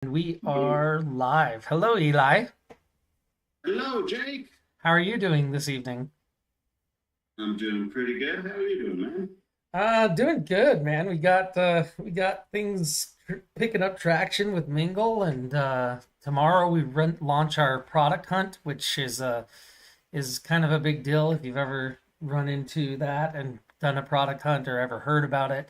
We are live. Hello, Eli. Hello, Jake. How are you doing this evening? I'm doing pretty good. How are you doing, man? Doing good, man. We got things picking up traction with Mingle, and tomorrow we launch our product hunt, which is kind of a big deal if you've ever run into that and done a product hunt or ever heard about it.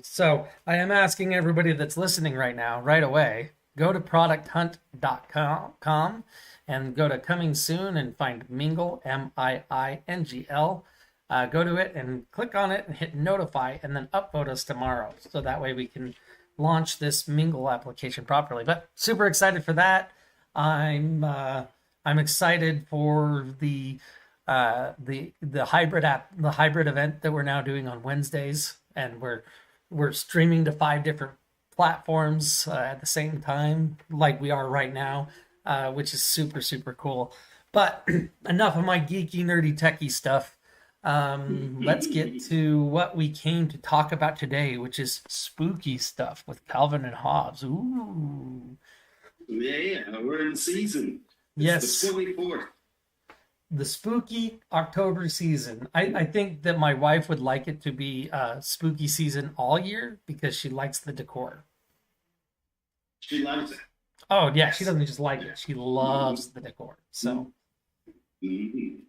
So I am asking everybody that's listening right now, right away, go to producthunt.com and go to coming soon and find Mingle, Mingl. Go to it and click on it and hit notify and then upvote us tomorrow. So that way we can launch this Mingle application properly. But super excited for that. I'm excited for the hybrid event that we're now doing on Wednesdays, and we're streaming to 5 different platforms at the same time, like we are right now, which is super cool. But enough of my geeky, nerdy, techie stuff. Let's get to what we came to talk about today, which is spooky stuff with Calvin and Hobbes. Ooh, Yeah, we're in season. It's the yes, 24th. the spooky October season. I think that my wife would like it to be spooky season all year because she likes the decor. She loves it. Oh yeah, she Yes. doesn't just like it; she loves the decor. Mhm.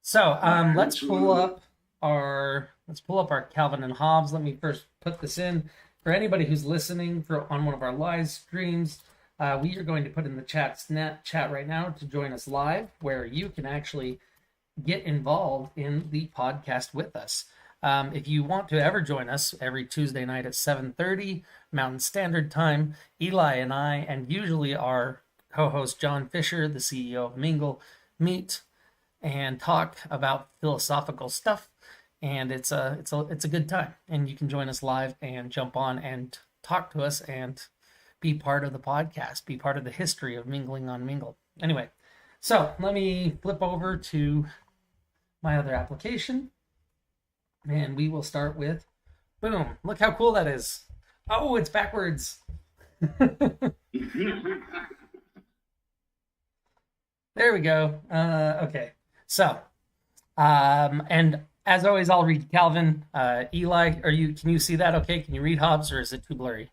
So let's Which pull one? up our Calvin and Hobbes. Let me first put this in for anybody who's listening on one of our live streams. We are going to put in the chat right now to join us live, where you can actually get involved in the podcast with us. If you want to ever join us every Tuesday night at 7:30 Mountain Standard Time, Eli and I, and usually our co-host John Fisher, the CEO of Mingle, meet and talk about philosophical stuff. And it's a good time. And you can join us live and jump on and talk to us and be part of the podcast, be part of the history of Mingling on Mingle. Anyway, so let me flip over to my other application, and we will start with boom. Look how cool that is. Oh, it's backwards. There we go. Okay. So, and as always, I'll read Calvin. Eli, can you see that okay? Can you read Hobbes, or is it too blurry?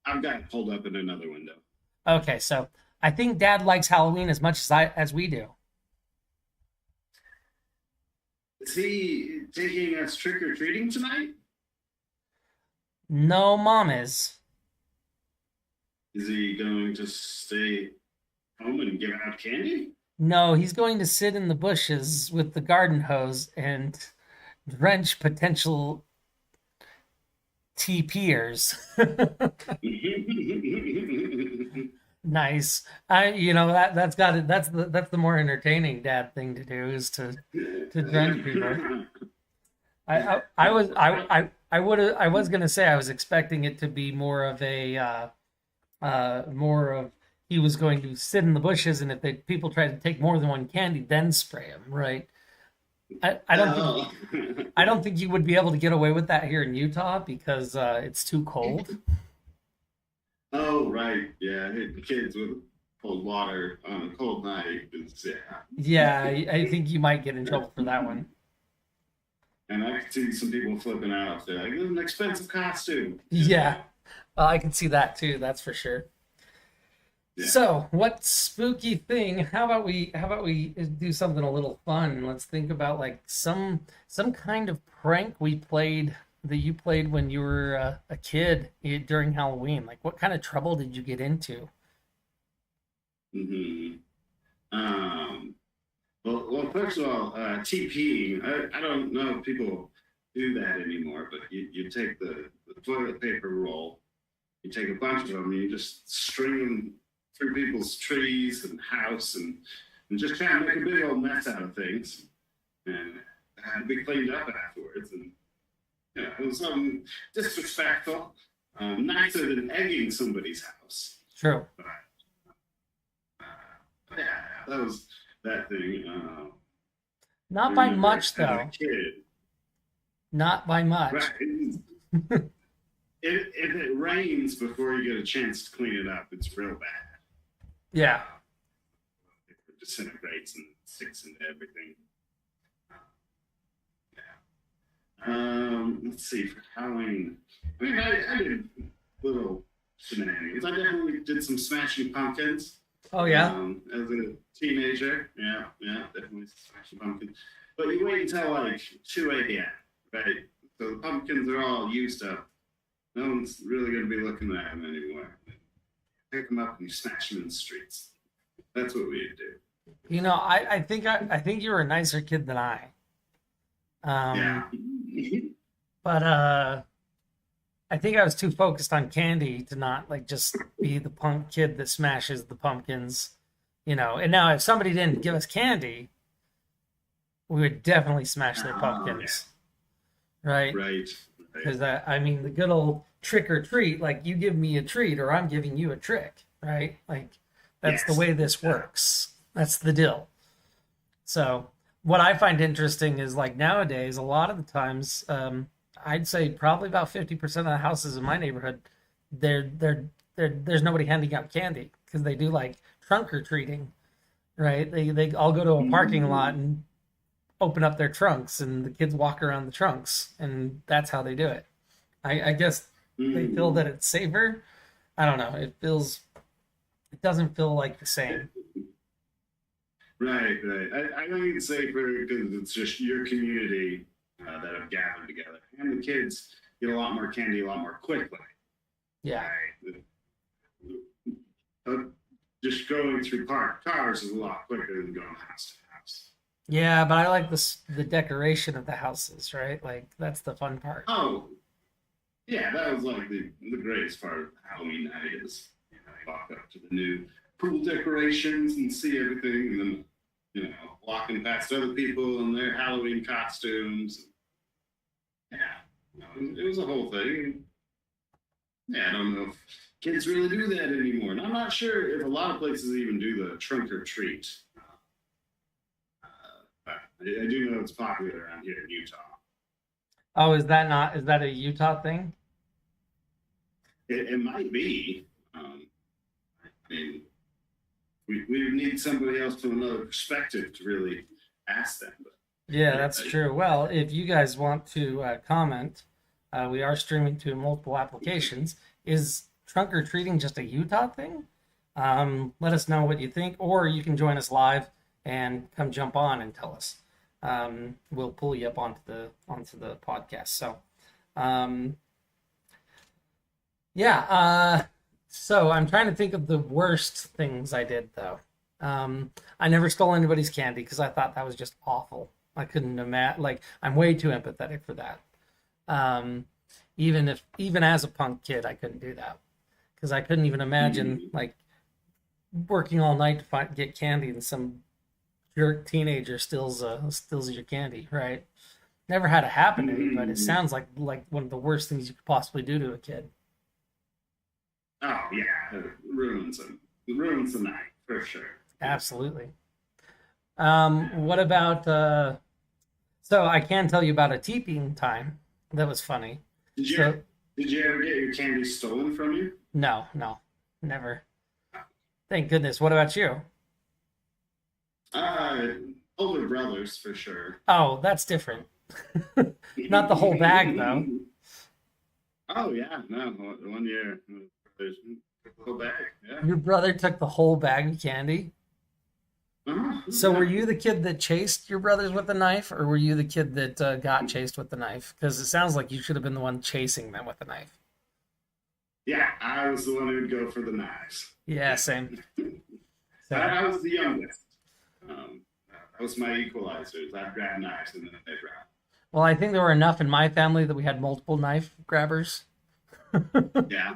I've got it pulled up in another window. Okay, so I think Dad likes Halloween as much as we do. Is he taking us trick or treating tonight? No, Mom is. Is he going to stay home and give out candy? No, he's going to sit in the bushes with the garden hose and drench potential TPers. Nice. That's got it. That's the more entertaining dad thing to do is to drench people. I was gonna say I was expecting it to be more of he was going to sit in the bushes, and if people tried to take more than one candy, then spray him, right? I don't think Oh. I don't think you would be able to get away with that here in Utah because it's too cold. Oh, right. Yeah, hitting kids with cold water on a cold night is, Yeah, yeah. I think you might get in trouble for that one. And I could see some people flipping out. They're like, "This is an expensive costume." Yeah, I can see that too. That's for sure. Yeah. So, what spooky thing? How about we do something a little fun? Let's think about like some kind of prank we played that you played when you were a kid during Halloween. Like, what kind of trouble did you get into? Hmm. Um, well, first of all, TPing. I don't know if people do that anymore, but you take the toilet paper roll, you take a bunch of them, and you just string them through people's trees and house, and just kind of make a big old mess out of things, and had to be cleaned up afterwards. And it was disrespectful, nicer than egging somebody's house. True. But, yeah, that was that thing. I Not by remember much as a though. kid, Not by much. right? if it rains before you get a chance to clean it up, it's real bad. Yeah. It disintegrates and sticks into everything. Let's see, for Halloween. I mean, I did little shenanigans. I definitely did some smashing pumpkins. Oh yeah. As a teenager, yeah, definitely smashing pumpkins. But you wait until like 2 a.m., right? So the pumpkins are all used up. No one's really going to be looking at them anymore. Pick them up and you smash them in the streets. That's what we do. You know, I think you were a nicer kid than I. Yeah. But I think I was too focused on candy to not like just be the punk kid that smashes the pumpkins, you know. And now if somebody didn't give us candy, we would definitely smash their pumpkins. Right? Right. Because I mean, the good old trick or treat, like you give me a treat or I'm giving you a trick, right? Like that's the way this works. That's the deal. So what I find interesting is like nowadays, a lot of the times, I'd say probably about 50% of the houses in my neighborhood, there's nobody handing out candy because they do like trunk or treating, right? They all go to a parking lot and open up their trunks and the kids walk around the trunks and that's how they do it. I guess they feel that it's safer. I don't know. It doesn't feel like the same. Right. I think it's safer because it's just your community that have gathered together. And the kids get a lot more candy a lot more quickly. Yeah. Right? Just going through parked cars is a lot quicker than going house to house. Yeah, but I like the decoration of the houses, right? Like that's the fun part. Oh, yeah, that was like the greatest part of Halloween night is walk up to the new pool decorations and see everything, and then walking past other people in their Halloween costumes. Yeah, it was a whole thing. Yeah, I don't know if kids really do that anymore, and I'm not sure if a lot of places even do the trunk or treat. I do know it's popular around here in Utah. Oh, is that a Utah thing? It might be. I mean, we need somebody else from another perspective to really ask them. But Yeah, that's true. Well, if you guys want to comment, we are streaming to multiple applications. Is trunk or treating just a Utah thing? Let us know what you think, or you can join us live and come jump on and tell us. We'll pull you up onto the podcast. So, yeah. So I'm trying to think of the worst things I did though. I never stole anybody's candy because I thought that was just awful. I couldn't imagine. Like I'm way too empathetic for that. Even as a punk kid, I couldn't do that because I couldn't even imagine like working all night to get candy and some jerk teenager steals your candy, right? Never had it happen to me, but it sounds like one of the worst things you could possibly do to a kid. Oh yeah, it ruins them. It ruins the night for sure. Absolutely. What about? So I can tell you about a teeping time that was funny. Did you ever get your candy stolen from you? No, never. Thank goodness. What about you? Older brothers for sure. Oh, that's different. Not the whole bag though. Oh yeah, no, 1 year. The whole bag. Yeah. Your brother took the whole bag of candy. So were you the kid that chased your brothers with the knife, or were you the kid that got chased with the knife? Because it sounds like you should have been the one chasing them with the knife. Yeah, I was the one who would go for the knives. Yeah, same. I was the youngest. That was my equalizers. I'd grab knives and then they'd grab. Well, I think there were enough in my family that we had multiple knife grabbers. Yeah.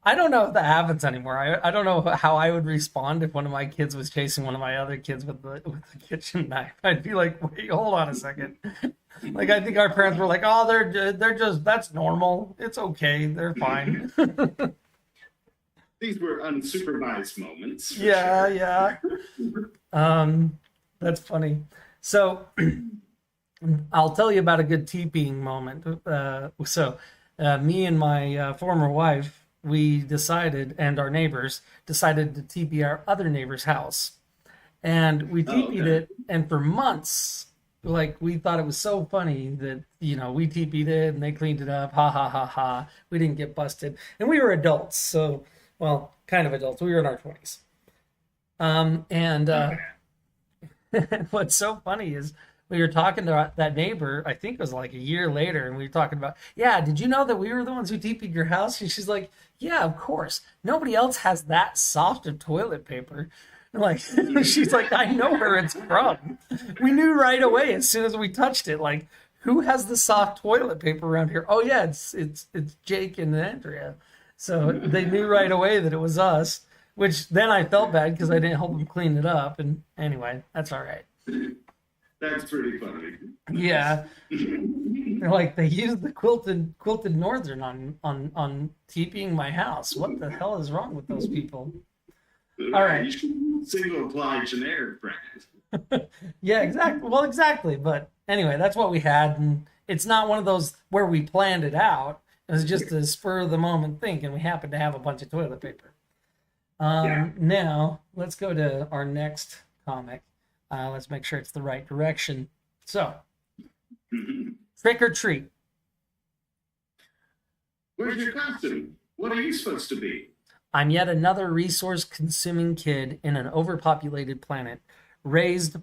I don't know if that happens anymore. I don't know how I would respond if one of my kids was chasing one of my other kids with the kitchen knife. I'd be like, wait, hold on a second. Like I think our parents were like, oh, they're just that's normal. It's okay. They're fine. These were unsupervised moments. Yeah. That's funny. So I'll tell you about a good teeping moment. So Me and my former wife, we decided, and our neighbors decided to TP our other neighbor's house, and we Oh, TP'd okay. it, and for months, like we thought it was so funny that we TP'd it and they cleaned it up, ha ha ha ha. We didn't get busted, and we were adults, so well, kind of adults. We were in our 20s. And Okay. what's so funny is we were talking to that neighbor, I think it was like a year later, and we were talking about, yeah, did you know that we were the ones who TP'd your house? And she's like, yeah, of course. Nobody else has that soft of toilet paper. Like, she's like, I know where it's from. We knew right away as soon as we touched it, like, who has the soft toilet paper around here? Oh yeah, it's Jake and Andrea. So they knew right away that it was us, which then I felt bad because I didn't help them clean it up. And anyway, that's all right. That's pretty funny. Nice. Yeah, they're like they used the quilted northern on TPing my house. What the hell is wrong with those people? All Right. right. You should single apply generic brand. Yeah, exactly. Well, exactly. But anyway, that's what we had, and it's not one of those where we planned it out. It was just a spur of the moment thing, and we happened to have a bunch of toilet paper. Yeah. Now let's go to our next comic. Let's make sure it's the right direction. So, trick or treat. Where's your costume? What are you supposed to be? I'm yet another resource consuming kid in an overpopulated planet, raised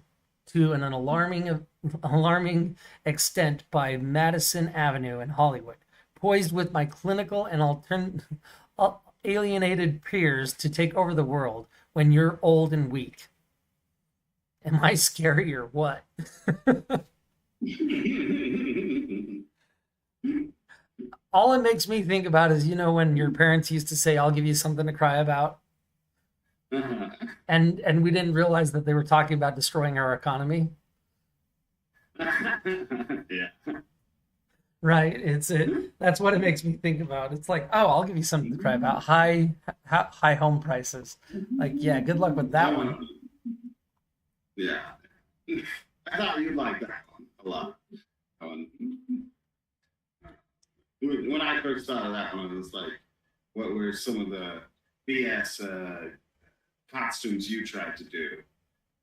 to an alarming extent by Madison Avenue in Hollywood, poised with my clinical and alienated peers to take over the world when you're old and weak. Am I scary or what? All it makes me think about is, when your parents used to say, I'll give you something to cry about. And we didn't realize that they were talking about destroying our economy. Yeah. Right. That's what it makes me think about. It's like, oh, I'll give you something to cry about. High home prices. Like, yeah, good luck with that one. Yeah. I thought you'd like that one a lot. Um, when I first saw that one, it was like, what were some of the BS costumes you tried to do?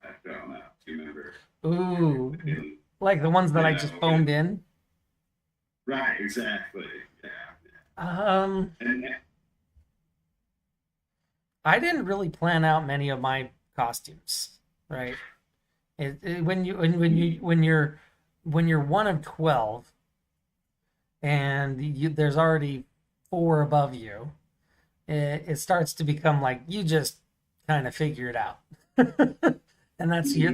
I don't know. Do you remember? Ooh, In, like the ones that I just phoned in. right, exactly. Yeah. Um, And I didn't really plan out many of my costumes, right? When you're one of 12 and there's already four above you, it starts to become like you just kind of figure it out, and that's your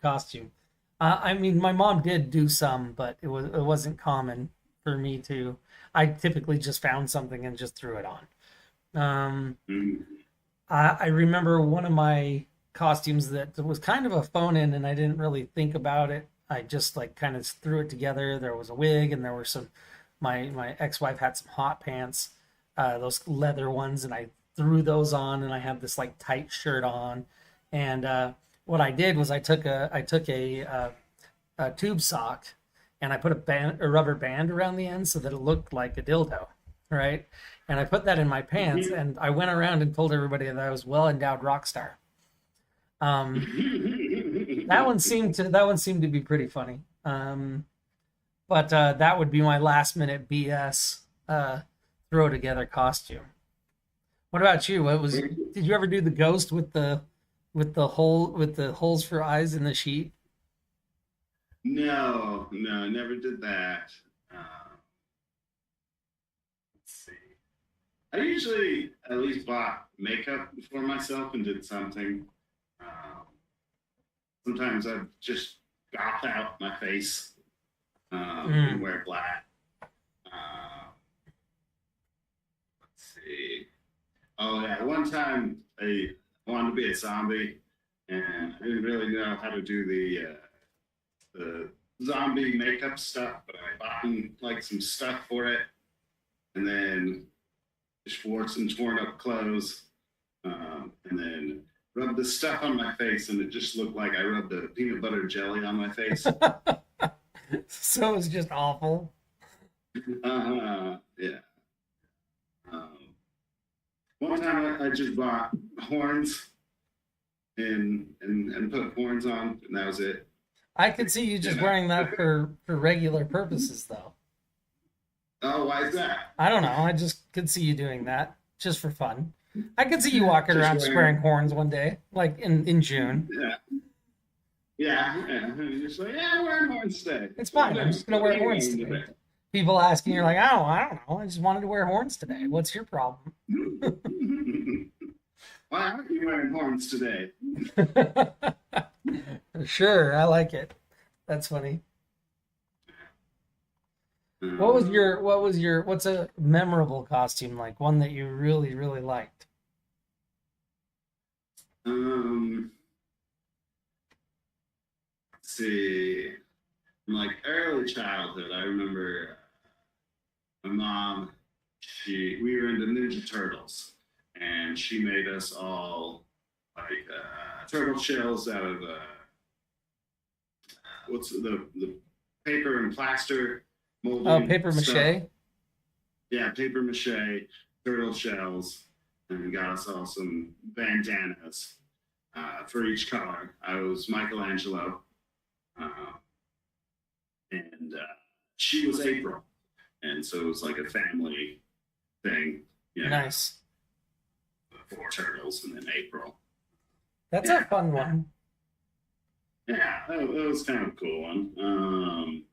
costume. I mean, my mom did do some, but it wasn't common for me to. I typically just found something and just threw it on. Um, I remember one of my costumes that was kind of a phone in, and I didn't really think about it. I just like kind of threw it together. There was a wig, and there were some. My ex-wife had some hot pants, those leather ones, and I threw those on, and I had this like tight shirt on. And what I did was I took a tube sock, and I put a rubber band around the end so that it looked like a dildo, right? And I put that in my pants, and I went around and told everybody that I was well endowed rock star. Um, that one seemed to be pretty funny. But that would be my last minute BS throw together costume. What about you? Did you ever do the ghost with the holes for eyes in the sheet? no, no, I never did that. Let's see. I usually at least bought makeup for myself and did something. Um, Sometimes I just goth out my face and Mm. wear black. Let's see. Oh yeah, one time I wanted to be a zombie, and I didn't really know how to do the zombie makeup stuff, but I bought like some stuff for it, and then just wore some torn up clothes, and then rubbed the stuff on my face, and it just looked like I rubbed a peanut butter jelly on my face. So it was just awful. Yeah. Um, one time I just bought horns and put horns on, and that was it. I could see you You just know. wearing that for regular purposes, though. Oh, why is that? I don't know. I just could see you doing that just for fun. I could see you walking Just around just wearing wearing. horns one day, like in June. Yeah. Yeah. Just like, yeah, I'm wearing horns today. It's What are fine. you I'm doing? just gonna What are wear you horns wearing today. today? People asking, you're like, oh, I don't know. I just wanted to wear horns today. What's your problem? Why aren't you wearing horns today? Sure, I like it. That's funny. Um, What's a memorable costume like? One that you really, really liked? um, let's see. In like early childhood, I remember my mom. We were into Ninja Turtles, and she made us all like turtle shells out of what's the paper and plaster Oh, molding paper stuff. mache. Yeah, paper mache, turtle shells, and we got us all some bandanas for each color. I was Michelangelo, uh, and she was April, and so it was like a family thing. Yeah, Nice. four turtles and then April. That's a Yeah, fun one. yeah, that was kind of a cool one.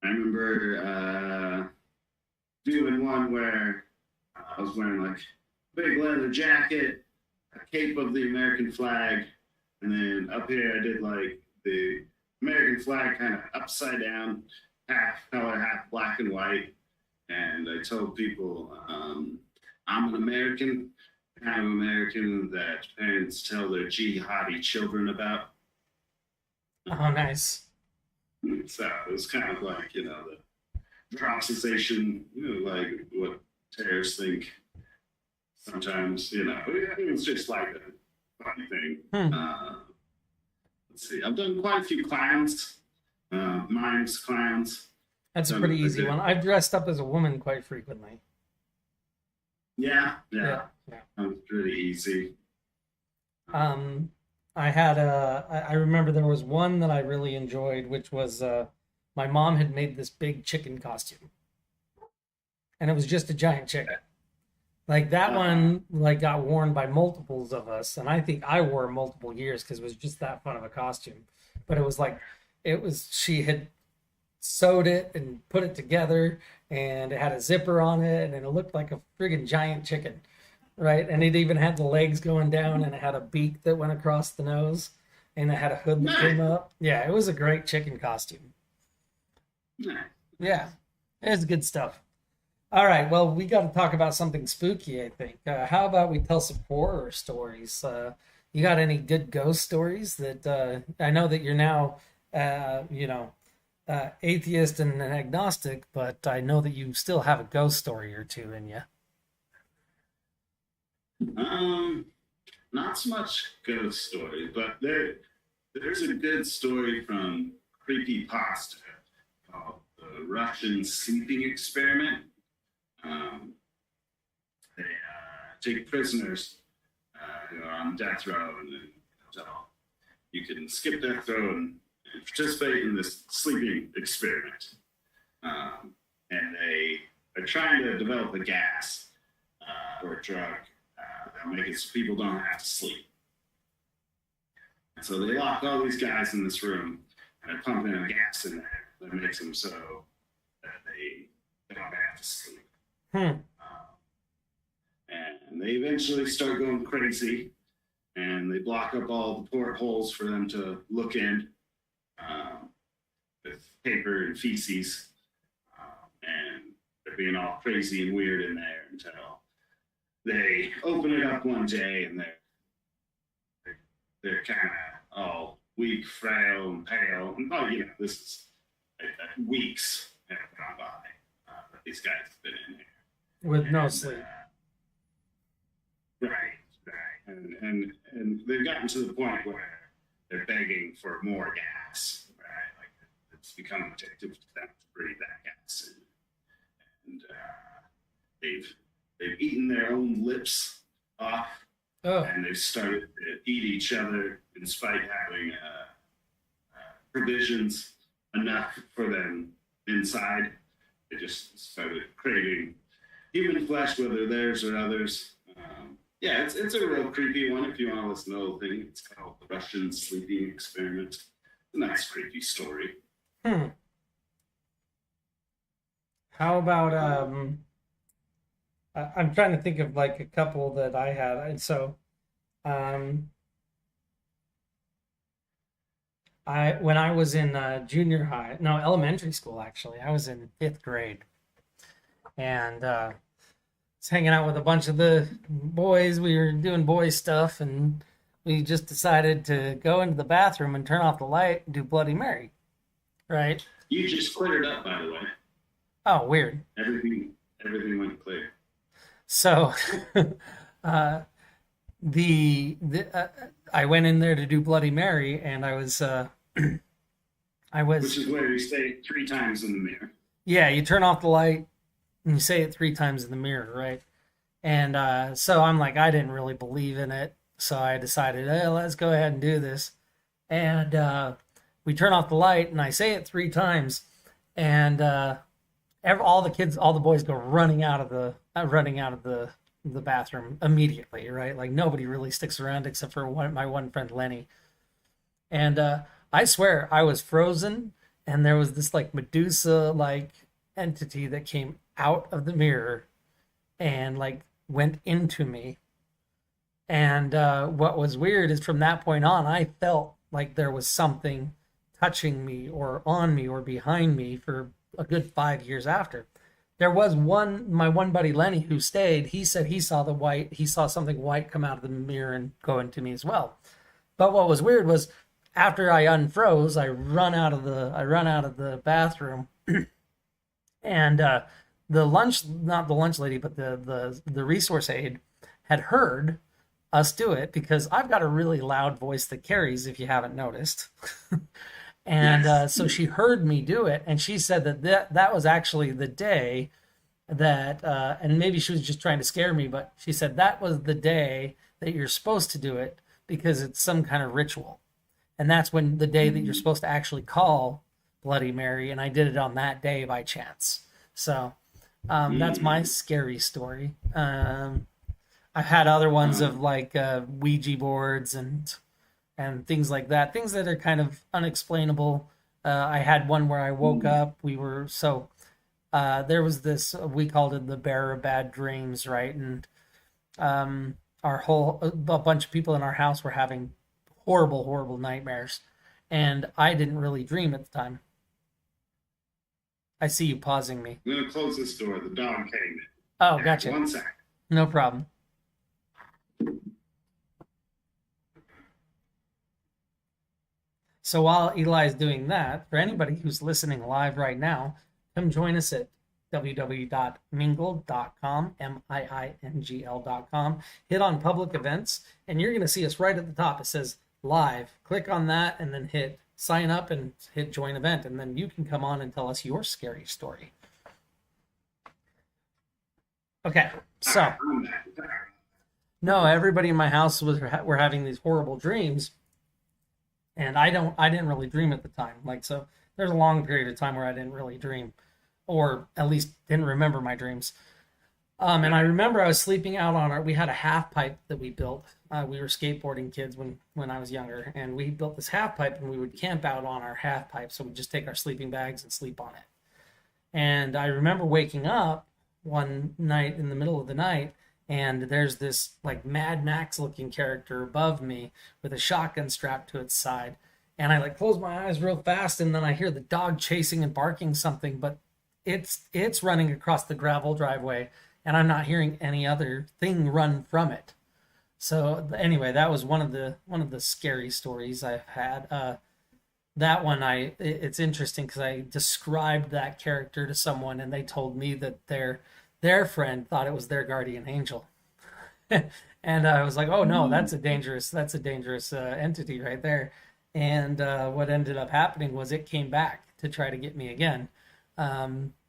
I remember doing one where I was wearing like a big leather jacket, a cape of the American flag, and then up here I did like the American flag kind of upside down, half color, half black and white. And I told people I'm an American, kind of American that parents tell their jihadi children about. Oh, nice. So it was kind of like, the dramatization, like what terrorists think sometimes, it was just like a funny thing. Hmm. Let's see, I've done quite a few clowns, mimes, clowns. That's a pretty Done a easy bit. one. I've dressed up as a woman quite frequently. Yeah, Yeah, yeah, yeah. that was pretty easy. Um, I remember there was one that I really enjoyed, which was my mom had made this big chicken costume, and it was just a giant chicken. Like that Uh, one, like got worn by multiples of us, and I think I wore multiple years because it was just that fun of a costume. But it was like, it was she had sewed it and put it together, and it had a zipper on it, and it looked like a friggin' giant chicken, right? And it even had the legs going down, and it had a beak that went across the nose, and it had a hood that nice, came up. Yeah, it was a great chicken costume. nice. Yeah, it's good stuff. All right, well, we got to talk about something spooky, I think. How about we tell some horror stories? You got any good ghost stories that I know that you're now, atheist and an agnostic, but I know that you still have a ghost story or two in you. Um, Not so much ghost stories, but there's a good story from Creepy Pasta called the Russian Sleeping Experiment. Um, they take prisoners who are on death row, and then so you can skip death row and participate in this sleeping experiment. And they are trying to develop a gas or a drug that'll make it so people don't have to sleep. And so they lock all these guys in this room and they pump in a gas in there that makes them so that they don't have to sleep. Hmm. And they eventually start going crazy and they block up all the portholes for them to look in um, with paper and feces. And they're being all crazy and weird in there until they open it up one day and they're kind of all weak, frail, and pale. And this is weeks have gone by that these guys have been in With here, no and sleep. right, right, and they've gotten to the point where they're begging for more gas, right? Like it's become addictive to them to breathe that gas, they've eaten their own lips off, Oh, and they've started to eat each other despite having provisions enough for them inside. They just started craving human flesh, whether theirs or others. Yeah, it's a real creepy one if you want to listen to the whole thing. It's called The Russian Sleeping Experiment. It's a nice, creepy story. hmm. How about I'm trying to think of like a couple that I had. And so um I when I was in elementary school actually. I was in 5th grade and was hanging out with a bunch of the boys. We were doing boy stuff and we just decided to go into the bathroom and turn off the light and do Bloody Mary, right? You just cleared up, by the way. Oh, weird. Everything went clear. So uh the I went in there to do Bloody Mary, and I was Which is where you say it 3 times in the mirror. yeah, you turn off the light and you say it 3 times in the mirror, right? And so I'm like, I didn't really believe in it, so I decided, hey, let's go ahead and do this. And we turn off the light, and I say it 3 times, and all the boys go running out of the bathroom immediately, right? Like nobody really sticks around except for my one friend Lenny. And I swear I was frozen, and there was this like Medusa like entity that came out of the mirror and like went into me. And what was weird is from that point on, I felt like there was something touching me or on me or behind me for a good 5 years after. There was my one buddy Lenny who stayed. He said he saw something white come out of the mirror and go into me as well. But what was weird was after I unfroze, I run out of the bathroom, and not the lunch lady, but the resource aide had heard us do it because I've got a really loud voice that carries, if you haven't noticed. And so she heard me do it, and she said that was actually the day that, and maybe she was just trying to scare me, but she said that was the day that you're supposed to do it because it's some kind of ritual. And that's when the day that you're supposed to actually call Bloody Mary, and I did it on that day by chance. So that's my scary story. I've had other ones of like Ouija boards and things like that, things that are kind of unexplainable. I had one where I woke up. There was this, we called it the bearer of bad dreams, right? And a bunch of people in our house were having horrible, horrible nightmares. And I didn't really dream at the time. I see you pausing me. I'm going to close this door. The dog came in. Oh, gotcha. 1 second. No problem. So while Eli's doing that, for anybody who's listening live right now, come join us at www.miingl.com, miingl.com. Hit on public events, and you're going to see us right at the top. It says live. Click on that, and then hit sign up and hit join event, and then you can come on and tell us your scary story. Okay, so no, everybody in my house were having these horrible dreams. And I didn't really dream at the time. Like, so there's a long period of time where I didn't really dream, or at least didn't remember my dreams. And I remember I was sleeping out we had a half pipe that we built. We were skateboarding kids when I was younger, and we built this half pipe, and we would camp out on our half pipe. So we'd just take our sleeping bags and sleep on it. And I remember waking up one night in the middle of the night, and there's this like Mad Max looking character above me with a shotgun strapped to its side. And I like close my eyes real fast, and then I hear the dog chasing and barking something, but it's running across the gravel driveway, and I'm not hearing any other thing run from it. So anyway, that was one of the scary stories I've had. That one it's interesting because I described that character to someone, and they told me that their friend thought it was their guardian angel. And I was like, oh no, that's a dangerous entity right there. And what ended up happening was it came back to try to get me again.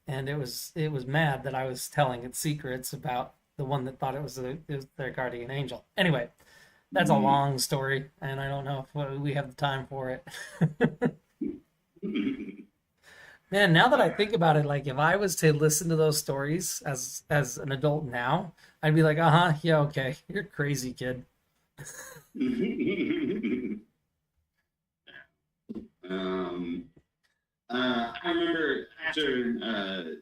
and it was mad that I was telling its secrets about the one that thought it was their guardian angel. Anyway, that's a long story, and I don't know if we have the time for it. Man, now that I think about it, like if I was to listen to those stories as an adult now, I'd be like, uh-huh, yeah, okay, you're crazy, kid. um, I remember after after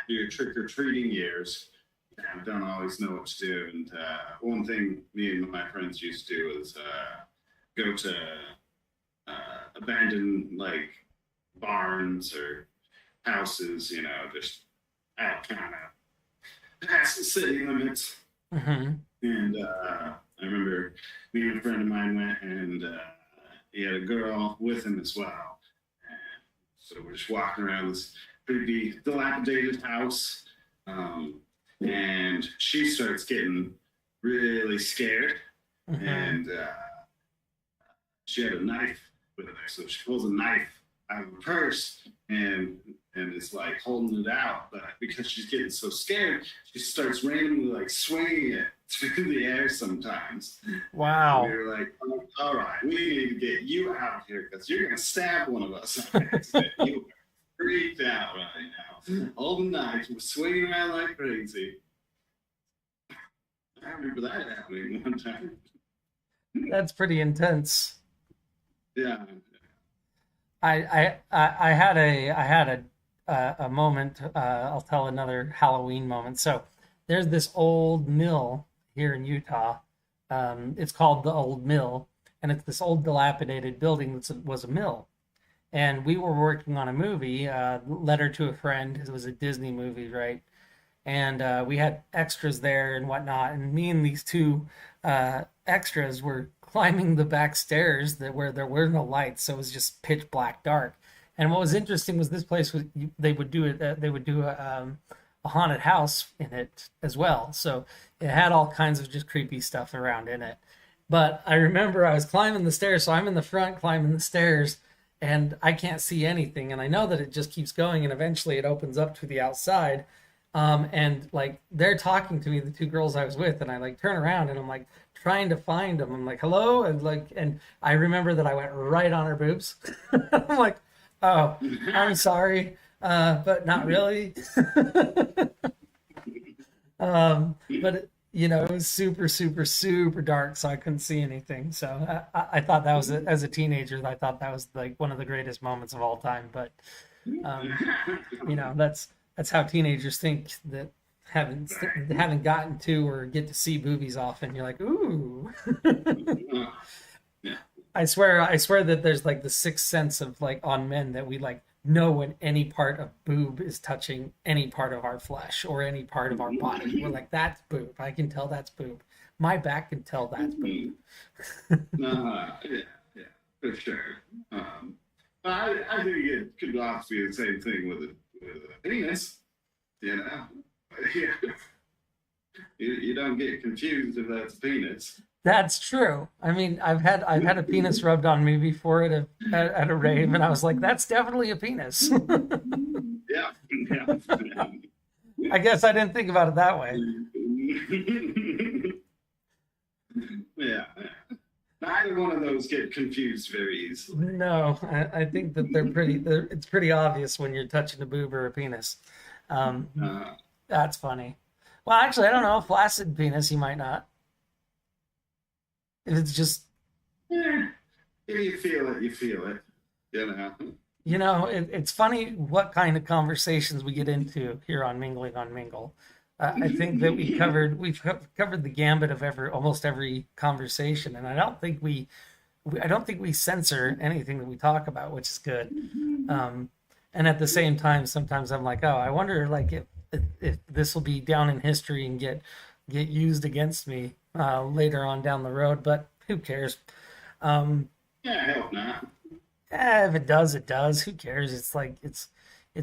your trick or treating years, I don't always know what to do. And one thing me and my friends used to do was go to abandoned like barns or houses, just out kind of past the city limits. Hmm. And I remember me and a friend of mine went, and he had a girl with him as well. And so we're just walking around this creepy, dilapidated house. Um, and she starts getting really scared. Hmm. And she had a knife with her. So she pulls a knife out of her purse and is like holding it out. But because she's getting so scared, she starts randomly like swinging it through the air sometimes. And we Wow. were like, oh, all right, we need to get you out of here because you're going to stab one of us on accident. You are freaked out right now. Holding a knife, swinging around like crazy. I remember that happening one time. That's pretty intense. Yeah. I had a moment. I'll tell another Halloween moment. So there's this old mill here in Utah. It's called the Old Mill, and it's this old dilapidated building that was a mill. And we were working on a movie, Letter to a Friend. It was a Disney movie, right? And we had extras there and whatnot. And me and these two extras were climbing the back stairs where there were no lights, so it was just pitch black dark. And what was interesting was this place was they would do it. They would do a haunted house in it as well. So it had all kinds of just creepy stuff around in it. But I remember I was climbing the stairs, so I'm in the front climbing the stairs, and I can't see anything. And I know that it just keeps going, and eventually it opens up to the outside. And like they're talking to me, the two girls I was with, and I like turn around and I'm like trying to find them. I'm like, hello, and I remember that I went right on her boobs. I'm like, oh, I'm sorry, but not really. But it was super, super, super dark, so I couldn't see anything. So I thought that was as a teenager, I thought that was like one of the greatest moments of all time. But um, that's how teenagers think that haven't gotten to or get to see boobies often. You're like, ooh. Yeah. I swear that there's like the sixth sense of like on men that we like know when any part of boob is touching any part of our flesh or any part of our body. We're like, that's boob. I can tell that's boob. My back can tell that's boob. Yeah, yeah, for sure. Um, I think it could also be the same thing with a penis, you know? Yeah. You don't get confused if that's a penis. That's true. I mean, I've had a penis rubbed on me before at a rave, and I was like, that's definitely a penis. Yeah, yeah. I guess I didn't think about it that way. Yeah. Neither one of those get confused very easily. No, I think that it's pretty obvious when you're touching a boob or a penis. Um, Uh, that's funny. Well, actually, I don't know. Flaccid penis, you might not. If it's just, yeah. If you feel it, you feel it. You know. it's funny what kind of conversations we get into here on Mingling on Mingle. I think that we've covered the gambit of almost every conversation, and I don't think we censor anything that we talk about, which is good. Um, and at the same time, sometimes I'm like, oh, I wonder like if this will be down in history and get used against me later on down the road. But who cares? Um, Yeah, I hope not. if it does, it does. Who cares? It's like it's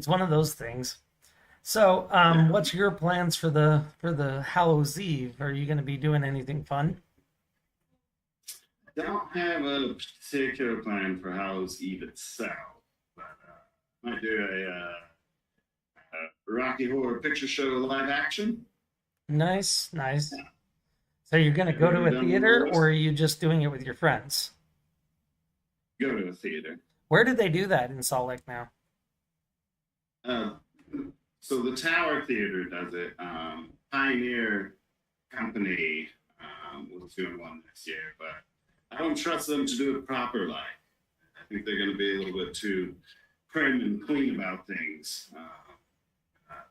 one of those things. So, Yeah. what's your plans for the Hallows Eve? Are you going to be doing anything fun? Don't have a particular plan for Hallows Eve itself, but might do Rocky Horror Picture Show live action. Nice, nice. So you're going to go to Ever a done one of theater, those? or are you just doing it with your friends? Go to a theater. Where did they do that in Salt Lake now? Uh, so the Tower Theater does it. Pioneer Company was doing one this year, but I don't trust them to do it proper. Like, I think they're going to be a little bit too prim and clean about things.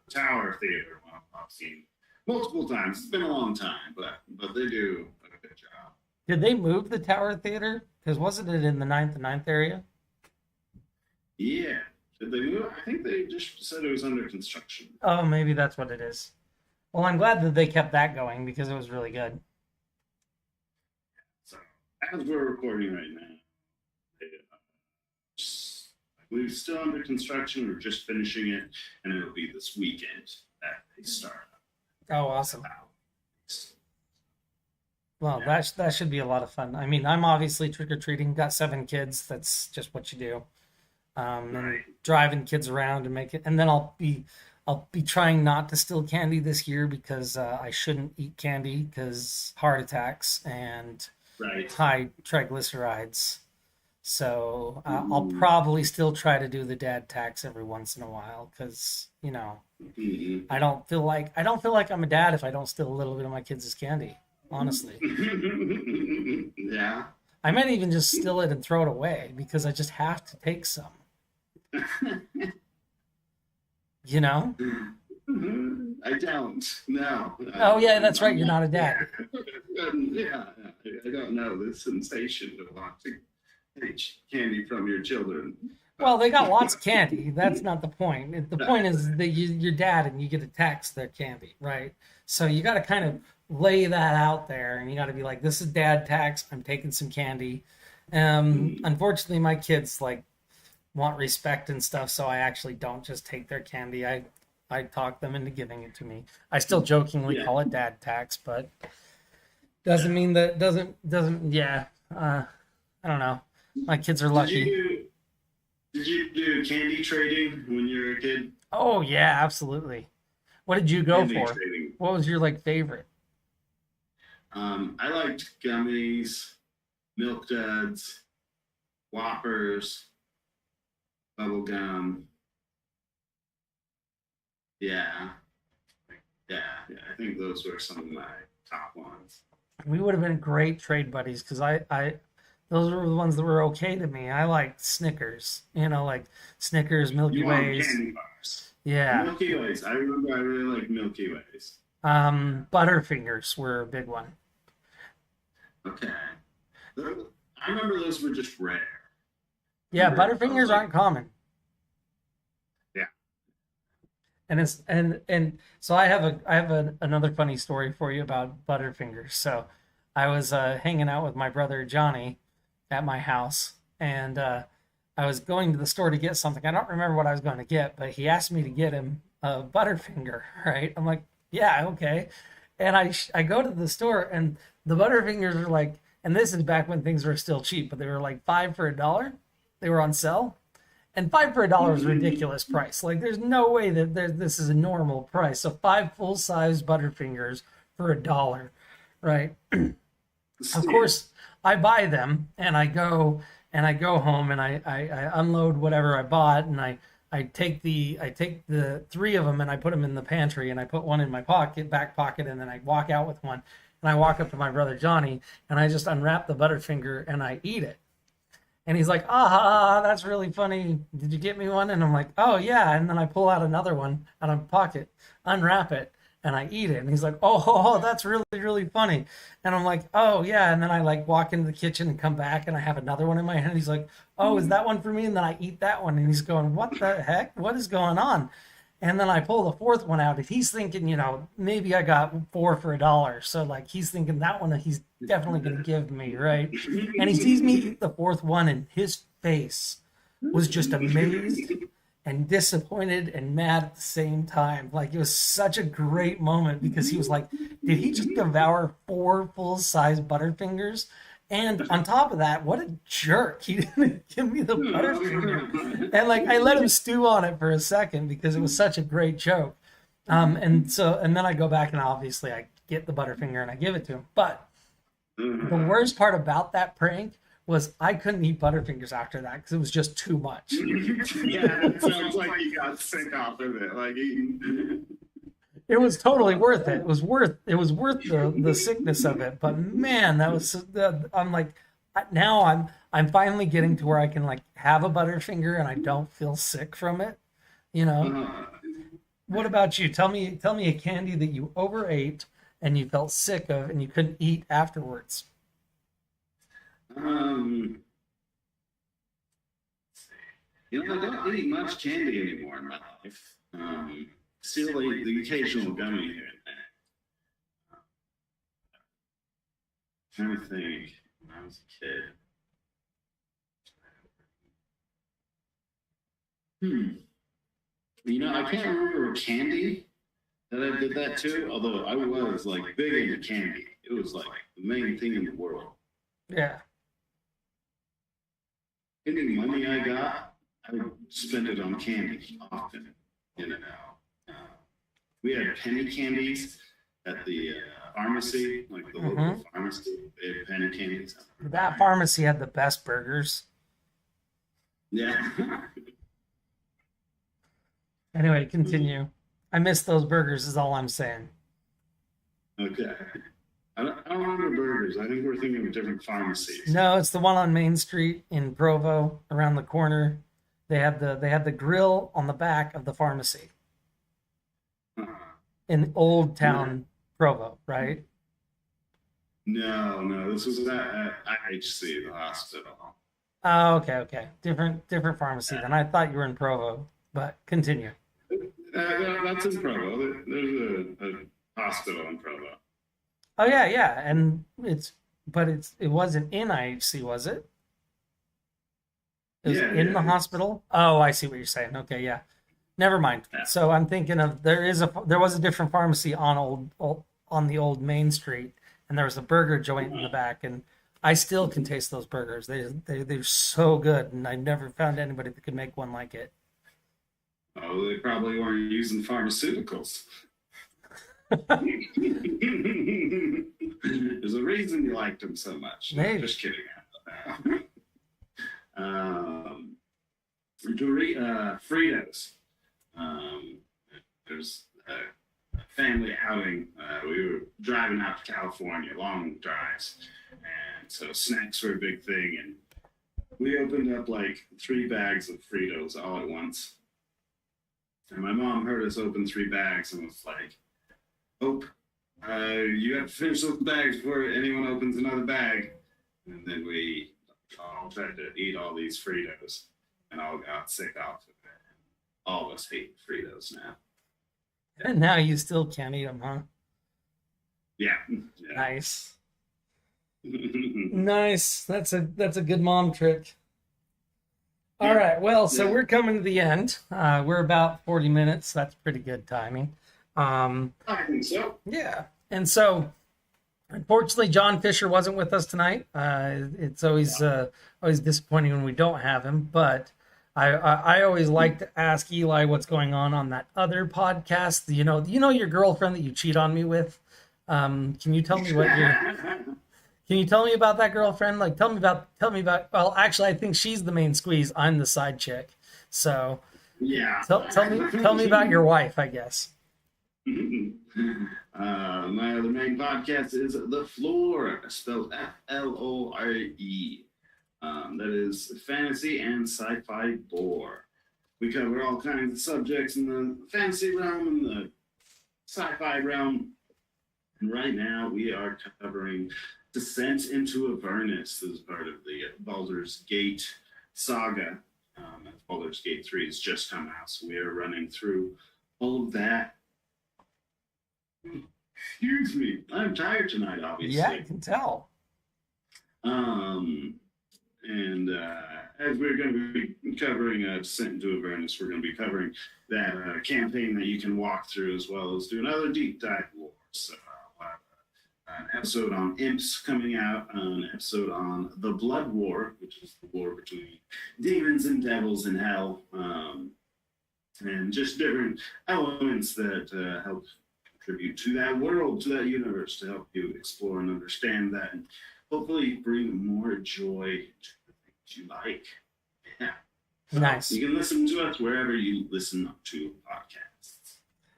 Tower Theater, well, I've seen multiple times. It's been a long time, but they do a good job. Did they move the Tower Theater? Because wasn't it in the ninth area? Yeah. Did they move? I think they just said it was under construction. Oh, maybe that's what it is. Well, I'm glad that they kept that going because it was really good. So as we're recording right now, I believe it's still under construction. We're just finishing it, and it'll be this weekend that they start. Oh, awesome. Well, that should be a lot of fun. I mean, I'm obviously trick-or-treating, got 7 kids. That's just what you do. And Right. driving kids around and make it, and then I'll be trying not to steal candy this year because I shouldn't eat candy because heart attacks and Right. high triglycerides. So I'll Mm. probably still try to do the dad tax every once in a while because Mhm. I don't feel like I'm a dad if I don't steal a little bit of my kids' candy. Honestly, Yeah. I might even just steal it and throw it away because I just have to take some. You know? I don't. No. Oh yeah, that's right. You're not a dad. Yeah. I don't know the sensation of wanting to take candy from your children. Well, they got lots of candy. That's not the point. The point is that you're dad and you get to tax their candy, right? So you got to kind of lay that out there, and you got to be like, "This is dad tax. I'm taking some candy." Unfortunately, my kids like want respect and stuff, so I actually don't just take their candy. I talk them into giving it to me. I still jokingly call it dad tax, but doesn't mean that doesn't. Yeah, I don't know. My kids are lucky. Did you do candy trading when you were a kid? Oh yeah, absolutely. What did you go Candy for? trading. What was your like favorite? I liked gummies, milk duds, whoppers, bubble gum. Yeah. Yeah. I think those were some of my top ones. We would have been great trade buddies because I those were the ones that were okay to me. I liked Snickers, like Snickers, Milky You want Ways. candy bars. Yeah. Milky Ways. I remember I really liked Milky Ways. Butterfingers were a big one. Okay. I remember those were just rare. Yeah, Remember, I was Butterfingers like, aren't common. yeah. And it's and so I have another funny story for you about Butterfingers. So I was hanging out with my brother Johnny at my house, and I was going to the store to get something. I don't remember what I was going to get, but he asked me to get him a Butterfinger. Right? I'm like, yeah, okay. And I go to the store, and the Butterfingers are like, and this is back when things were still cheap, but they were like $5 for $1. They were on sale. And $5 for $1 is a ridiculous price. Like, there's no way that this is a normal price. So 5 full-size Butterfingers for $1, right? Of course, I buy them, and I go home, and I unload whatever I bought, and I take the 3 of them, and I put them in the pantry, and I put one in my back pocket, and then I walk out with one, and I walk up to my brother Johnny, and I just unwrap the Butterfinger, and I eat it. And he's like, ah, that's really funny. Did you get me one? And I'm like, oh, yeah. And then I pull out another one out of my pocket, unwrap it, and I eat it. And he's like, oh, that's really, really funny. And I'm like, oh, yeah. And then I like walk into the kitchen and come back, and I have another one in my hand. He's like, oh, is that one for me? And then I eat that one. And he's going, what the heck? What is going on? And then I pull the 4th one out, and he's thinking, maybe I got 4 for $1. So like he's thinking that one he's definitely going to give me, right? And he sees me eat the 4th one, and his face was just amazed and disappointed and mad at the same time. Like, it was such a great moment because he was like, did he just devour 4 full-size Butterfingers? And on top of that, what a jerk. He didn't give me the Butterfinger. And like I let him stew on it for a second because it was such a great joke. And then I go back and obviously I get the Butterfinger and I give it to him. But the worst part about that prank was I couldn't eat Butterfingers after that because it was just too much. Yeah, it sounds like you got sick off of it. Like eating. It was totally worth it. It was worth the sickness of it. But man, that was I'm like now I'm finally getting to where I can like have a Butterfinger and I don't feel sick from it. You know. What about you? Tell me a candy that you overate and you felt sick of and you couldn't eat afterwards. You know, I don't eat much candy anymore in my life. Still eat the occasional gummy here and there. Trying to think when I was a kid. You know, I can't remember a candy that I did that to, although I was like big into candy. It was like the main thing in the world. Yeah. Any money I got, I would spend it on candy often. You know, we had penny candies at the pharmacy, like the local pharmacy. They had penny candies. That pharmacy had the best burgers. Yeah. Anyway, continue. I miss those burgers is all I'm saying. Okay. I don't remember burgers. I think we're thinking of different pharmacies. No, it's the one on Main Street in Provo, around the corner. They had the grill on the back of the pharmacy in Old Town Provo, right? No, this was at IHC, the hospital. Oh, okay. Different pharmacy than I thought you were in Provo, but continue. That's in Provo. There's a hospital in Provo. Oh yeah, and it wasn't in IHC, was it? It was in the hospital. Oh, I see what you're saying. Okay, yeah. Never mind. Yeah. So I'm thinking of there was a different pharmacy on the old Main Street, and there was a burger joint in the back, and I still can taste those burgers. They're so good, and I never found anybody that could make one like it. Oh, they probably weren't using pharmaceuticals. There's a reason you liked them so much. Maybe. Just kidding. Fritos. There's a family outing. We were driving out to California, long drives, and so snacks were a big thing. And we opened up like 3 bags of Fritos all at once. And my mom heard us open 3 bags and was like, "Hope, you have to finish those bags before anyone opens another bag." And then we all tried to eat all these Fritos and all got sick off of it. All of us hate Fritos now. And now you still can't eat them, huh? Yeah. Nice. Nice. That's a good mom trick. All right. Well, so we're coming to the end. We're about 40 minutes. That's pretty good timing. I think so. Yeah. And so, unfortunately, John Fisher wasn't with us tonight. It's always disappointing when we don't have him. But I always like to ask Eli what's going on that other podcast. You know your girlfriend that you cheat on me with. Can you tell me what you're? Can you tell me about that girlfriend? Like, tell me about. Well, actually, I think she's the main squeeze. I'm the side chick. So, yeah. Tell me about your wife, I guess. My other main podcast is The Floor, spelled Flore. That is fantasy and sci-fi bore. We cover all kinds of subjects in the fantasy realm and the sci-fi realm. And right now, we are covering Descent into Avernus as part of the Baldur's Gate saga. Baldur's Gate 3 has just come out, so we are running through all of that. Excuse me, I'm tired tonight, obviously. Yeah, I can tell. And as we're going to be covering Descent into Avernus, we're going to be covering that campaign that you can walk through, as well as doing other deep dive lore. So an episode on imps coming out, an episode on the Blood War, which is the war between demons and devils in hell, and just different elements that help contribute to that world, to that universe, to help you explore and understand that, and hopefully bring more joy to the things you like. Yeah. Nice. You can listen to us wherever you listen to podcasts.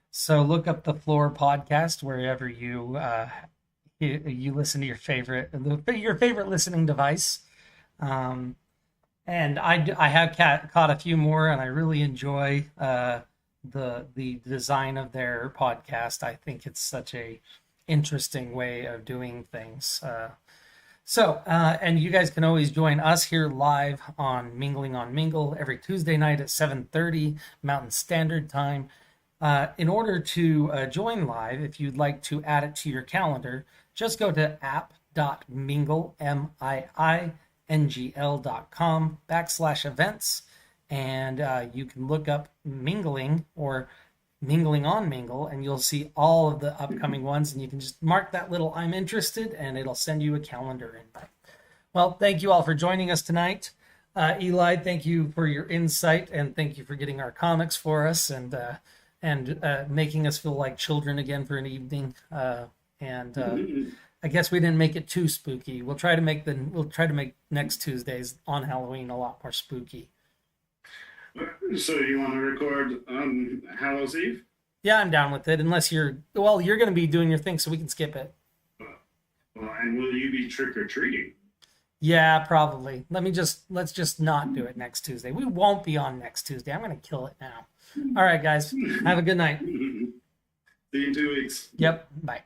So look up the Floor podcast wherever you listen to your favorite listening device. And I have caught a few more, and I really enjoy the design of their podcast. I think it's such a interesting way of doing things. And you guys can always join us here live on Mingling on Mingle every Tuesday night at 7:30 Mountain Standard Time. In order to join live, if you'd like to add it to your calendar, just go to app.mingle, mingl.com/events, and you can look up Mingling or Mingling on Mingle, and you'll see all of the upcoming ones, and you can just mark that little I'm interested, and it'll send you a calendar invite. Well, thank you all for joining us tonight. Eli, thank you for your insight, and thank you for getting our comics for us and making us feel like children again for an evening. I guess we didn't make it too spooky. We'll try to make next Tuesdays on Halloween a lot more spooky. So you want to record on Hallows Eve? Yeah, I'm down with it. Unless you're going to be doing your thing, so we can skip it. Well, and will you be trick or treating? Yeah, probably. Let's just not do it next Tuesday. We won't be on next Tuesday. I'm going to kill it now. All right, guys. Have a good night. See you in 2 weeks. Yep. Bye.